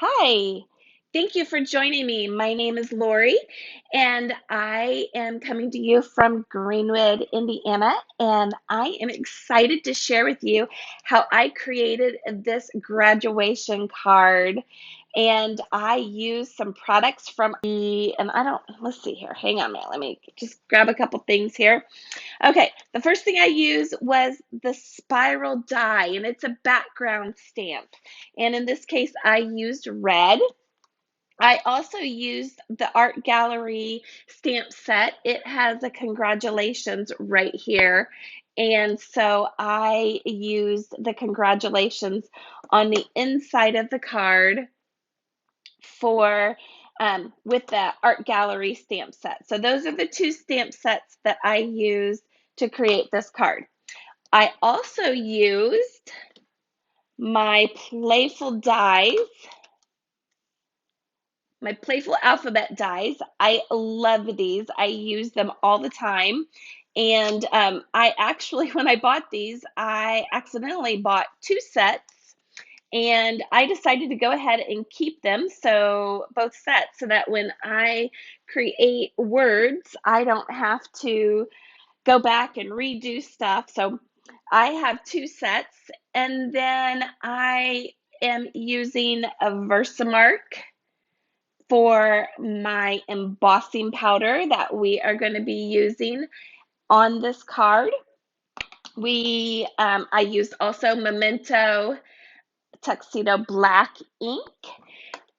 Hi, thank you for joining me. My name is Lori, and I am coming to you from Greenwood, Indiana, and I am excited to share with you how I created this graduation card. And I used some products from and I don't, let's see here, hang on a minute, let me just grab a couple things here. Okay, the first thing I used was the spiral die, and it's a background stamp. And in this case, I used red. I also used the art gallery stamp set. It has a congratulations right here. And so I used the congratulations on the inside of the card for with the art gallery stamp set. So those are the two stamp sets that I used to create this card. I also used my playful dies, my playful alphabet dies. I love these. I use them all the time. And I actually, when I bought these, I accidentally bought two sets. And I decided to go ahead and keep them, so both sets, so that when I create words, I don't have to go back and redo stuff. So I have two sets, and then I am using a Versamark for my embossing powder that we are going to be using on this card. I used also Memento Tuxedo Black ink,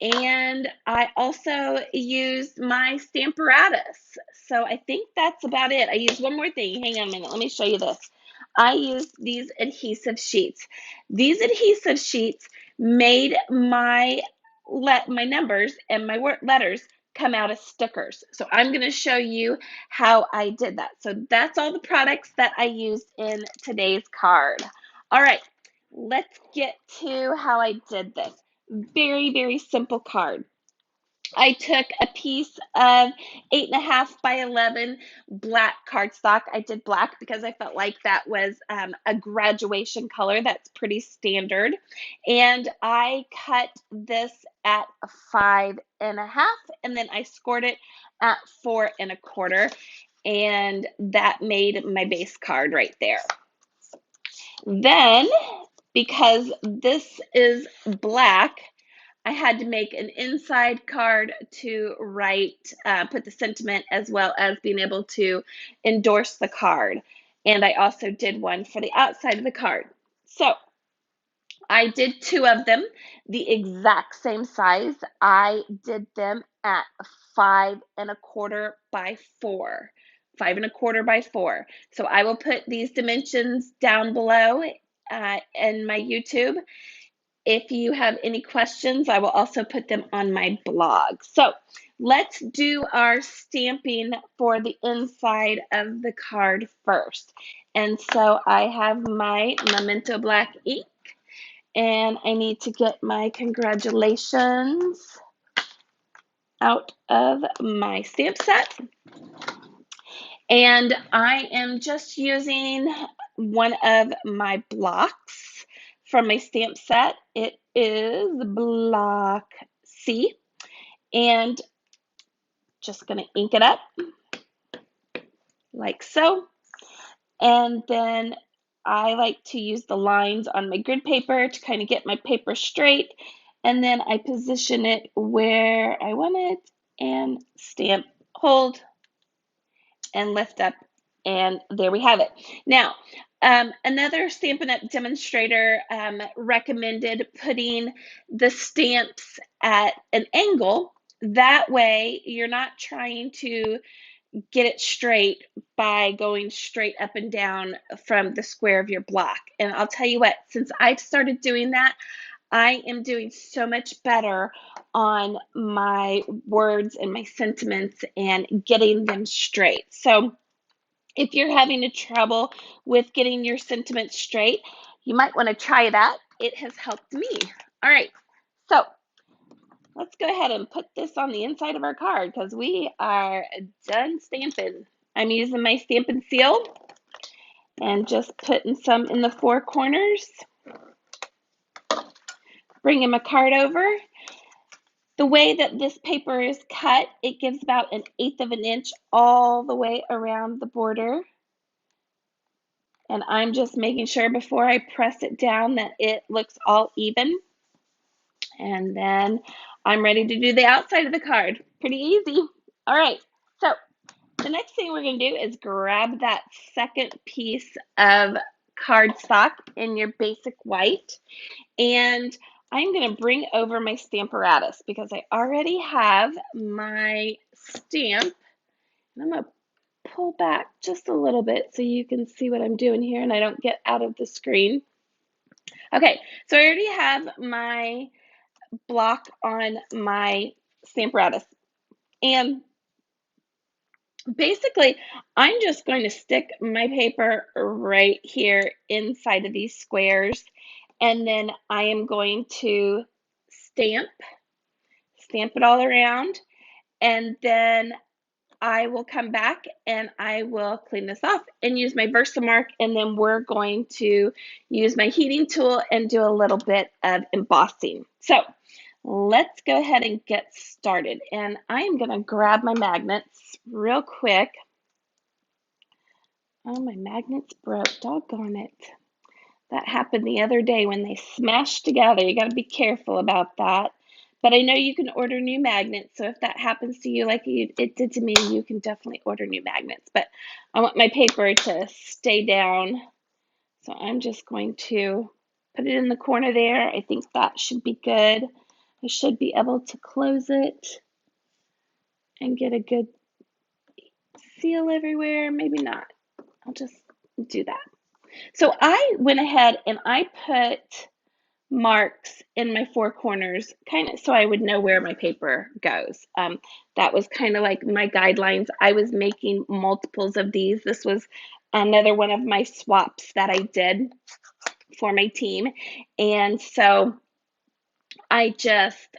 and I also used my Stamparatus. So I think that's about it. I used one more thing. Hang on a minute. Let me show you this. I used these adhesive sheets. These adhesive sheets made my numbers and my letters come out as stickers. So I'm going to show you how I did that. So that's all the products that I used in today's card. All right, let's get to how I did this. Very, very simple card. I took a piece of 8.5 by 11 black cardstock. I did black because I felt like that was a graduation color that's pretty standard. And I cut this at 5.5, and then I scored it at 4.25. And that made my base card right there. Then, because this is black, I had to make an inside card to write, put the sentiment as well as being able to endorse the card. And I also did one for the outside of the card. So I did two of them, the exact same size. I did them at 5.25 by 4. 5.25 by 4. So I will put these dimensions down below in my YouTube. If you have any questions, I will also put them on my blog. So let's do our stamping for the inside of the card first. And so I have my Memento Black ink, and I need to get my congratulations out of my stamp set. And I am just using one of my blocks from my stamp set. It is block C, and just going to ink it up like so. And then I like to use the lines on my grid paper to kind of get my paper straight. And then I position it where I want it and stamp, hold, and lift up, and there we have it. Now, another Stampin' Up! Demonstrator recommended putting the stamps at an angle. That way, you're not trying to get it straight by going straight up and down from the square of your block. And I'll tell you what, since I've started doing that, I am doing so much better on my words and my sentiments and getting them straight. So if you're having a trouble with getting your sentiments straight, you might want to try that. It has helped me. All right, so let's go ahead and put this on the inside of our card because we are done stamping. I'm using my Stampin' Seal and just putting some in the four corners. Bringing my card over. The way that this paper is cut, it gives about 1/8 of an inch all the way around the border. And I'm just making sure before I press it down that it looks all even. And then I'm ready to do the outside of the card. Pretty easy. All right, so the next thing we're going to do is grab that second piece of cardstock in your basic white, and I'm going to bring over my Stamparatus because I already have my stamp. And I'm going to pull back just a little bit so you can see what I'm doing here and I don't get out of the screen. Okay, so I already have my block on my Stamparatus, and basically, I'm just going to stick my paper right here inside of these squares, and then I am going to stamp it all around, and then I will come back and I will clean this off and use my Versamark, and then we're going to use my heating tool and do a little bit of embossing. So let's go ahead and get started. And I am going to grab my magnets real quick. Oh, my magnets broke. Doggone it. That happened the other day when they smashed together. You got to be careful about that. But I know you can order new magnets. So if that happens to you like it did to me, you can definitely order new magnets. But I want my paper to stay down. So I'm just going to put it in the corner there. I think that should be good. I should be able to close it and get a good seal everywhere. Maybe not. I'll just do that. So I went ahead and I put marks in my four corners, kind of so I would know where my paper goes. That was kind of like my guidelines. I was making multiples of these. This was another one of my swaps that I did for my team. And so I just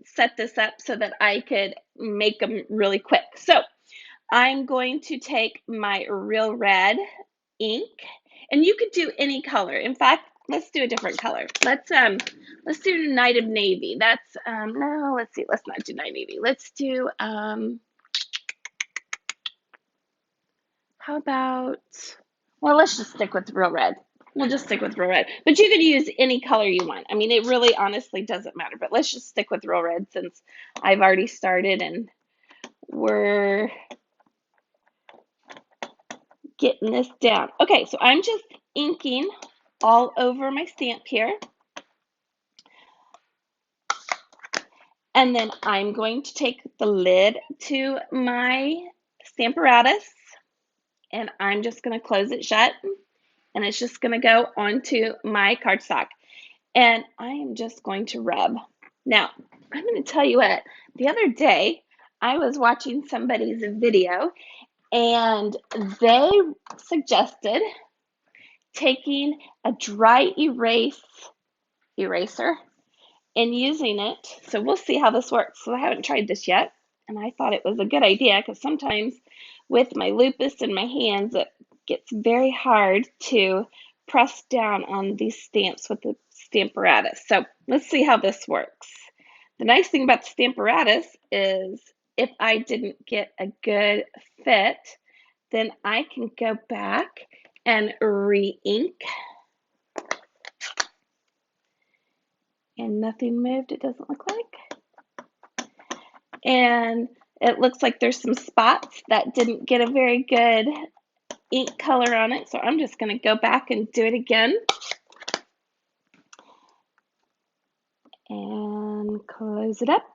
set this up so that I could make them really quick. So I'm going to take my Real Red ink, and you could do any color. In fact, let's do a different color. Let's do Night of Navy. That's no, let's see, let's not do Night Navy. Let's do how about, well, let's just stick with Real Red. We'll just stick with Real Red. But you could use any color you want. I mean, it really honestly doesn't matter, but let's just stick with Real Red since I've already started and we're getting this down. Okay, so I'm just inking all over my stamp here. And then I'm going to take the lid to my Stamparatus and I'm just going to close it shut, and it's just going to go onto my cardstock. And I am just going to rub. Now, I'm going to tell you what, the other day I was watching somebody's video and they suggested taking a dry eraser and using it. So we'll see how this works. So I haven't tried this yet, and I thought it was a good idea because sometimes with my lupus in my hands, it gets very hard to press down on these stamps with the Stamparatus. So let's see how this works. The nice thing about the Stamparatus is if I didn't get a good fit, then I can go back and re-ink. And nothing moved, it doesn't look like. And it looks like there's some spots that didn't get a very good ink color on it. So I'm just going to go back and do it again. And close it up.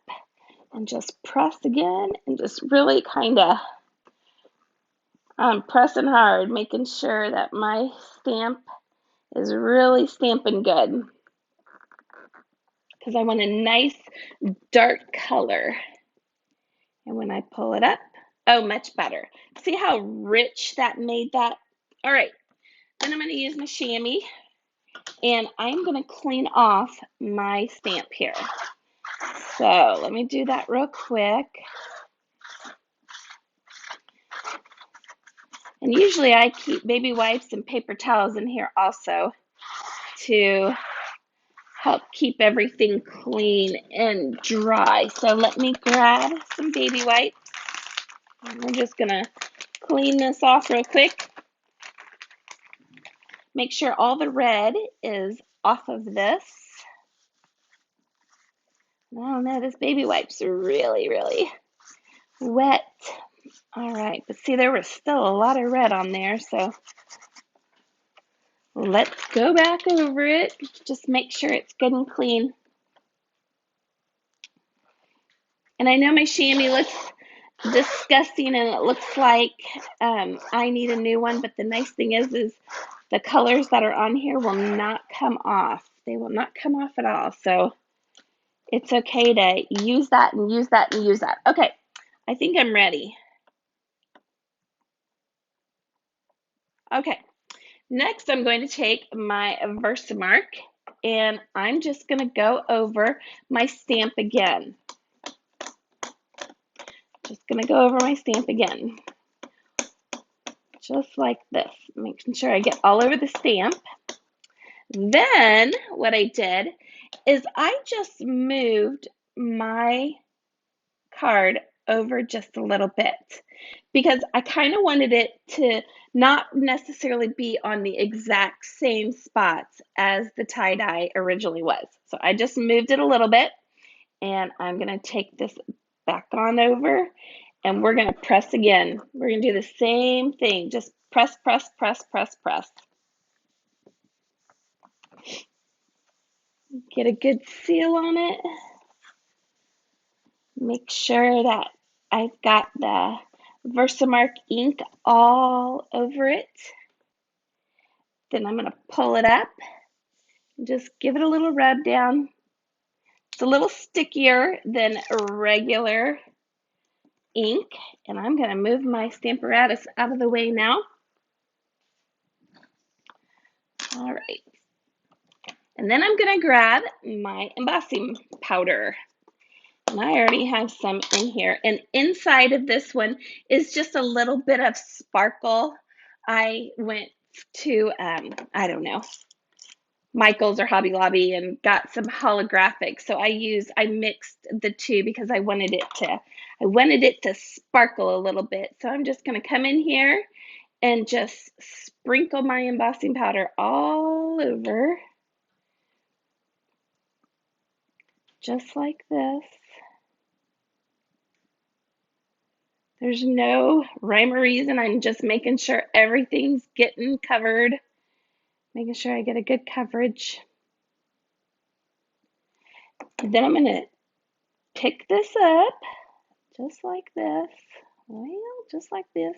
And just press again. And just really kind of, I'm pressing hard, making sure that my stamp is really stamping good. Because I want a nice dark color. And when I pull it up, oh, much better. See how rich that made that? All right, then I'm going to use my chamois, and I'm going to clean off my stamp here. So let me do that real quick. And usually I keep baby wipes and paper towels in here also to help keep everything clean and dry. So let me grab some baby wipes. We're just gonna clean this off real quick. Make sure all the red is off of this. Oh no, this baby wipe's really, really wet. All right, but see, there was still a lot of red on there, so let's go back over it. Just make sure it's good and clean. And I know my chamois looks disgusting and it looks like I need a new one, but the nice thing is the colors that are on here will not come off. They will not come off at all. So it's okay to use that and use that and use that. Okay, I think I'm ready. Okay, next I'm going to take my Versamark and I'm just going to go over my stamp again. Just going to go over my stamp again. Just like this, making sure I get all over the stamp. Then what I did is I just moved my card over just a little bit because I kind of wanted it to not necessarily be on the exact same spots as the tie-dye originally was. So I just moved it a little bit and I'm going to take this back on over and we're going to press again. We're going to do the same thing. Just press, press, press, press, press. Get a good seal on it. Make sure that I've got the Versamark ink all over it. Then I'm going to pull it up and just give it a little rub down. It's a little stickier than regular ink. And I'm going to move my Stamparatus out of the way now. All right. And then I'm going to grab my embossing powder. And I already have some in here. And inside of this one is just a little bit of sparkle. I went to, I don't know, Michael's or Hobby Lobby and got some holographic. So I mixed the two because I wanted it to sparkle a little bit. So I'm just going to come in here and just sprinkle my embossing powder all over. Just like this. There's no rhyme or reason. I'm just making sure everything's getting covered. Making sure I get a good coverage. And then I'm going to pick this up just like this. Well, just like this.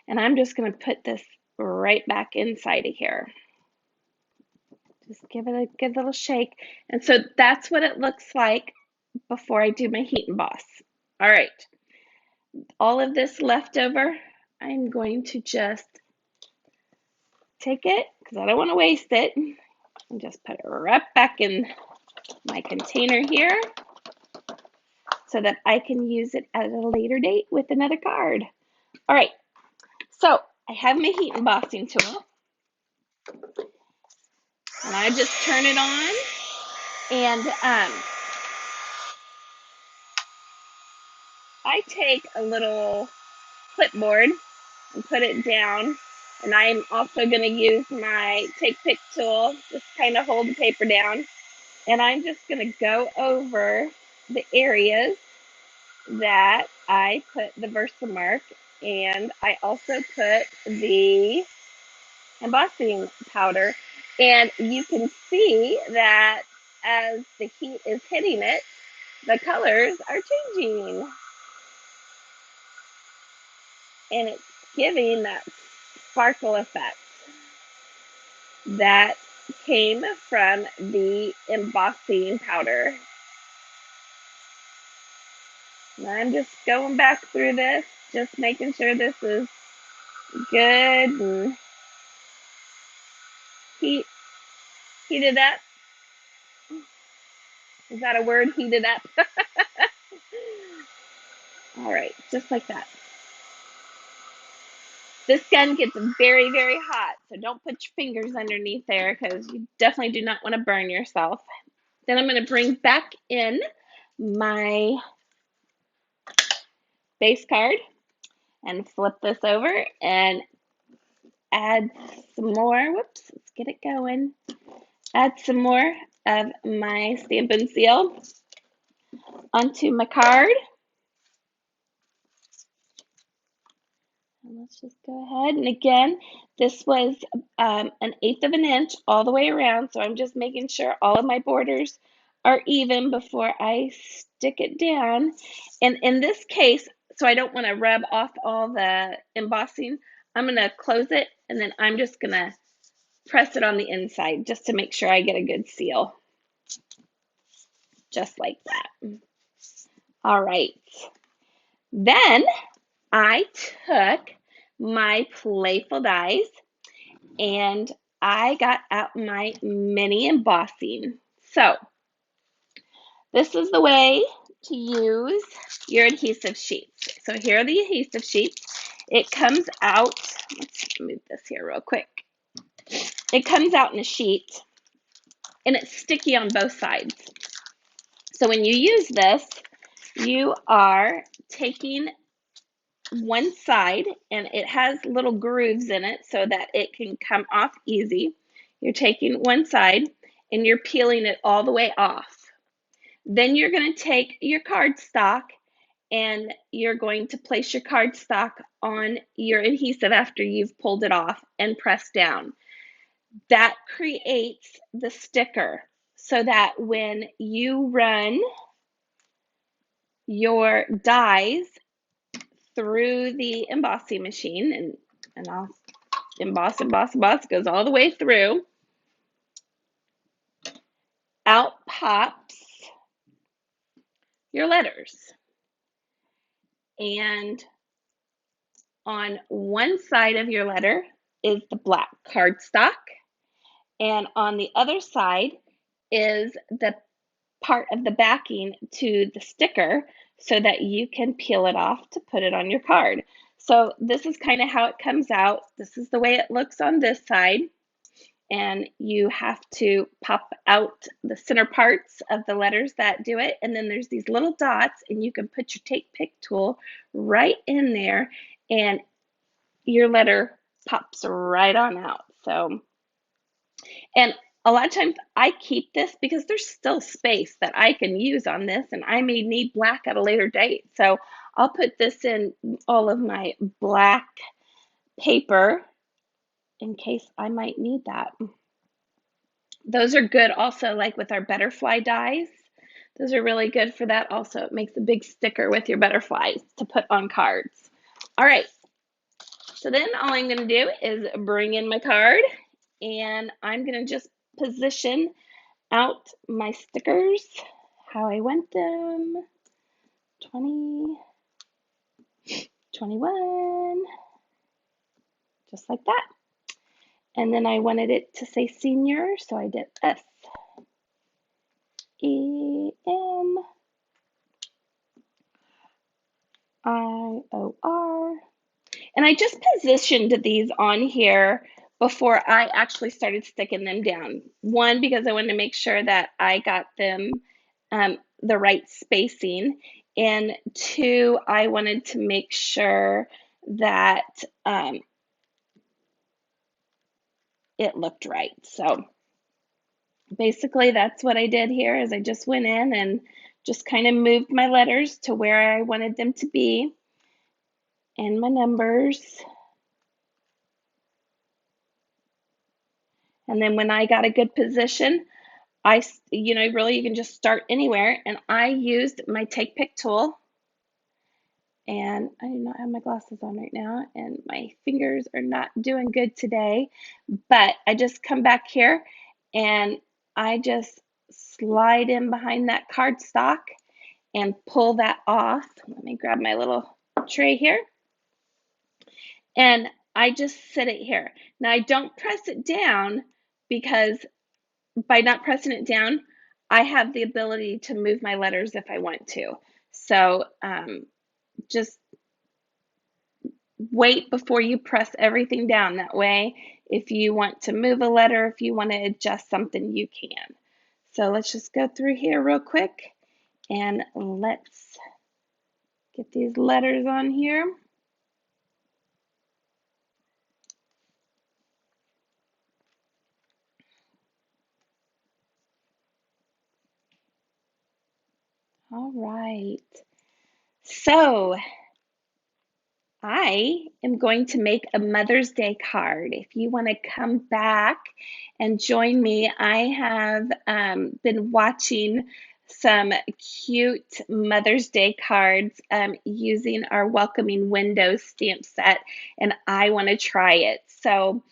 And I'm just going to put this right back inside of here. Just give it a good little shake. And so that's what it looks like before I do my heat emboss. All right. All of this leftover, I'm going to just take it because I don't want to waste it and just put it right back in my container here so that I can use it at a later date with another card. All right, so I have my heat embossing tool and I just turn it on and I take a little clipboard and put it down. And I'm also going to use my take pick tool, just kind of hold the paper down. And I'm just going to go over the areas that I put the Versamark and I also put the embossing powder. And you can see that as the heat is hitting it, the colors are changing. And it's giving that sparkle effect that came from the embossing powder. And I'm just going back through this, just making sure this is good and heated up. Is that a word, heated up? All right, just like that. This gun gets very, very hot, so don't put your fingers underneath there because you definitely do not want to burn yourself. Then I'm going to bring back in my base card and flip this over and add some more. Whoops, let's get it going. Add some more of my Stamp and Seal onto my card. And let's just go ahead. And again, this was 1/8 of an inch all the way around. So I'm just making sure all of my borders are even before I stick it down. And in this case, so I don't want to rub off all the embossing, I'm going to close it and then I'm just going to press it on the inside just to make sure I get a good seal. Just like that. All right. Then I took my playful dies and I got out my mini embossing. So this is the way to use your adhesive sheets. So here are the adhesive sheets. It comes out, let's move this here real quick. It comes out in a sheet and it's sticky on both sides. So when you use this, you are taking one side and it has little grooves in it so that it can come off easy. You're taking one side and you're peeling it all the way off. Then you're going to take your cardstock and you're going to place your cardstock on your adhesive after you've pulled it off and press down. That creates the sticker so that when you run your dies through the embossing machine, and I'll emboss, emboss, emboss, goes all the way through, out pops your letters. And on one side of your letter is the black cardstock, and on the other side is the part of the backing to the sticker so that you can peel it off to put it on your card. So this is kind of how it comes out. This is the way it looks on this side. And you have to pop out the center parts of the letters that do it. And then there's these little dots, and you can put your take pick tool right in there, and your letter pops right on out. So, and a lot of times I keep this because there's still space that I can use on this, and I may need black at a later date. So I'll put this in all of my black paper in case I might need that. Those are good also, like with our butterfly dies. Those are really good for that also. It makes a big sticker with your butterflies to put on cards. All right, so then all I'm going to do is bring in my card, and I'm going to just position out my stickers how I want them. 20, 21, just like that. And then I wanted it to say senior, so I did SEMIOR. And I just positioned these on here before I actually started sticking them down. One, because I wanted to make sure that I got them the right spacing. And two, I wanted to make sure that it looked right. So basically that's what I did here is I just went in and just kind of moved my letters to where I wanted them to be and my numbers. And then when I got a good position, really you can just start anywhere. And I used my take pick tool, and I do not have my glasses on right now and my fingers are not doing good today, but I just come back here and I just slide in behind that cardstock and pull that off. Let me grab my little tray here. And I just sit it here. Now I don't press it down because by not pressing it down, I have the ability to move my letters if I want to. So just wait before you press everything down. That way, if you want to move a letter, if you want to adjust something, you can. So let's just go through here real quick and let's get these letters on here. All right. So I am going to make a Mother's Day card. If you want to come back and join me, I have been watching some cute Mother's Day cards using our Welcoming Windows stamp set, and I want to try it. So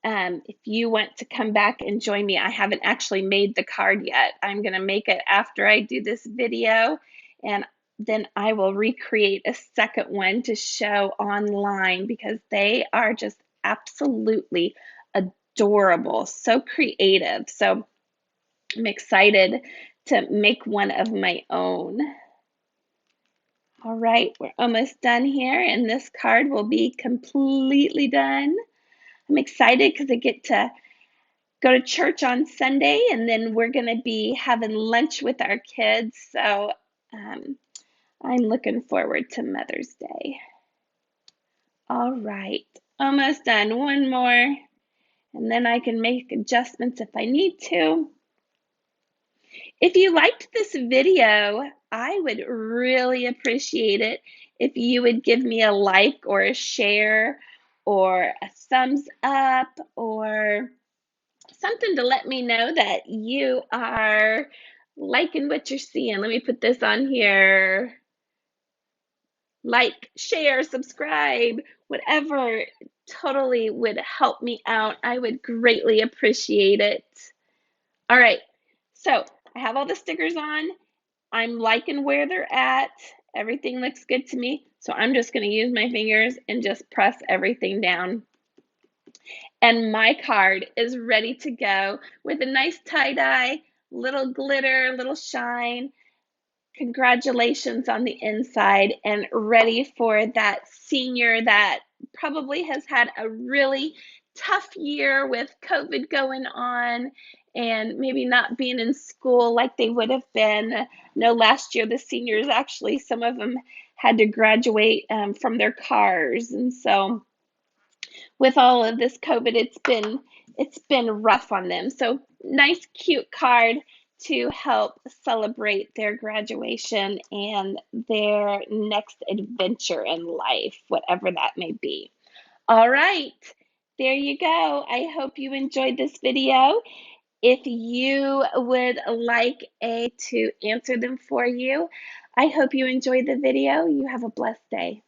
if you want to come back and join me, I haven't actually made the card yet. I'm going to make it after I do this video, and then I will recreate a second one to show online because they are just absolutely adorable, so creative. So I'm excited to make one of my own. All right, we're almost done here, and this card will be completely done. I'm excited because I get to go to church on Sunday, and then we're going to be having lunch with our kids. So I'm looking forward to Mother's Day. All right, almost done. One more, and then I can make adjustments if I need to. If you liked this video, I would really appreciate it if you would give me a like or a share or a thumbs up or something to let me know that you are liking what you're seeing. Let me put this on here. Like, share, subscribe, whatever totally would help me out. I would greatly appreciate it. All right, so I have all the stickers on. I'm liking where they're at. Everything looks good to me. So I'm just going to use my fingers and just press everything down. And my card is ready to go with a nice tie-dye, little glitter, little shine. Congratulations on the inside, and ready for that senior that probably has had a really tough year with COVID going on and maybe not being in school like they would have been. No, last year the seniors actually, some of them had to graduate from their cars, and so with all of this COVID, it's been rough on them. So nice, cute card to help celebrate their graduation and their next adventure in life, whatever that may be. All right, there you go. I hope you enjoyed this video. If you would like to answer them for you, I hope you enjoyed the video. You have a blessed day.